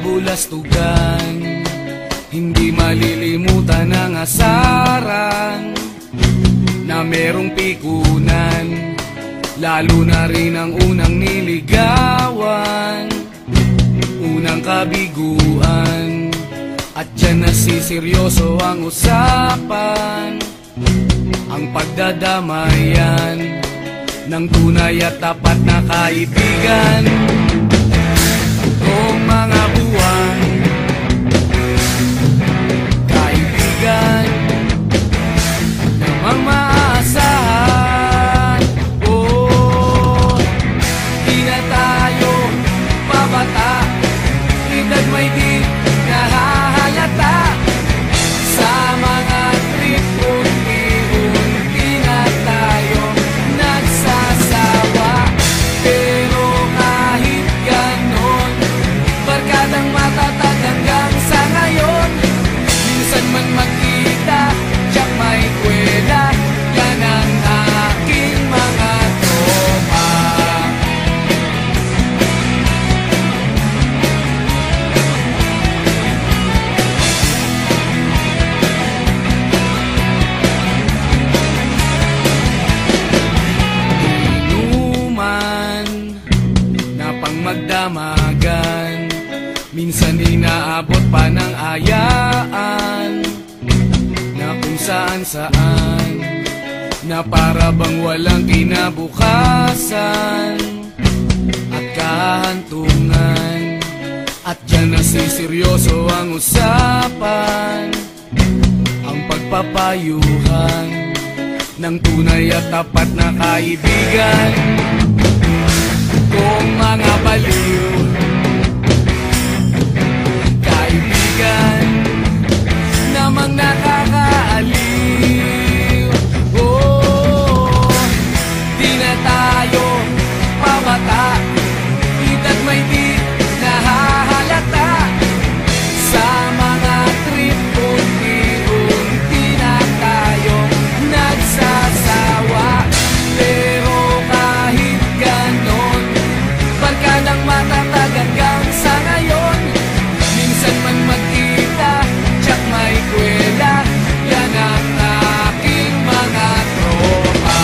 kabulastugan, hindi malilimutan ang asaran na merong pikunan, lalo na rin ang unang niligawan, unang kabiguan. At dyan nasiseryoso ang usapan, ang pagdadamayan ng tunay at tapat na kaibigan. Tatlong mga buwan, kaibigan namang maaasahan. Oh, di na tayo pabata, edad may di nahahalata. Sa mga trip unti-unti na tayo nagsasawa. Pero kahit ganon, barkadang matatag hanggang sa ngayon. Minsan man magkita, tiyak may kwela, yan ang aking mga tropa. Inuman na pang magdamagan, minsan inaabot pa ng ayaan, na kung saan-saan, na para bang walang kinabukasan at kahantungan. At dyan nasiseryoso ang usapan, ang pagpapayuhan ng tunay at tapat na kaibigan. Kung mga baliw, kaibigan namang nakakaaliw. Oh, di na tayo pabata, edad may di nahahalata. Sa mga trip unti-unti na tayo nagsasawa. Pero kahit ganon, barkadang matatag hanggang sa ngayon. Minsan man magkita, tiyak may kwela, yan ang aking mga tropa.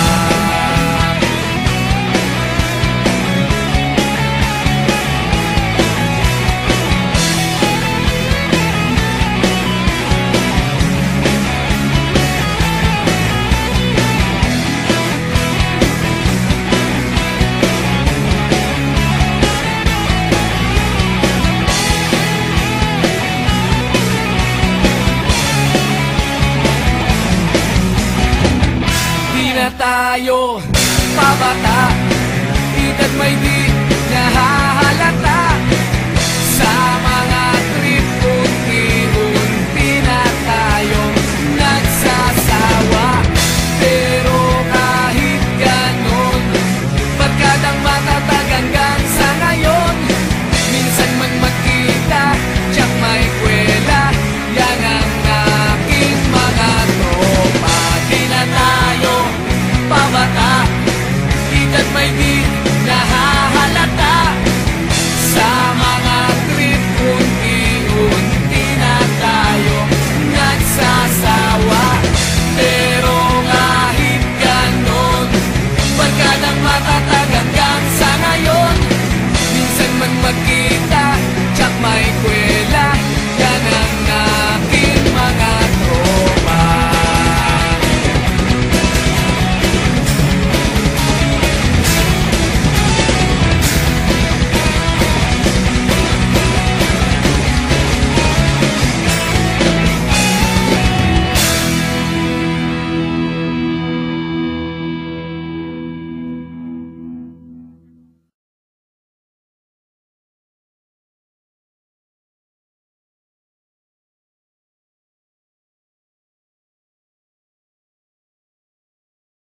Di na tayo pabata, edad may di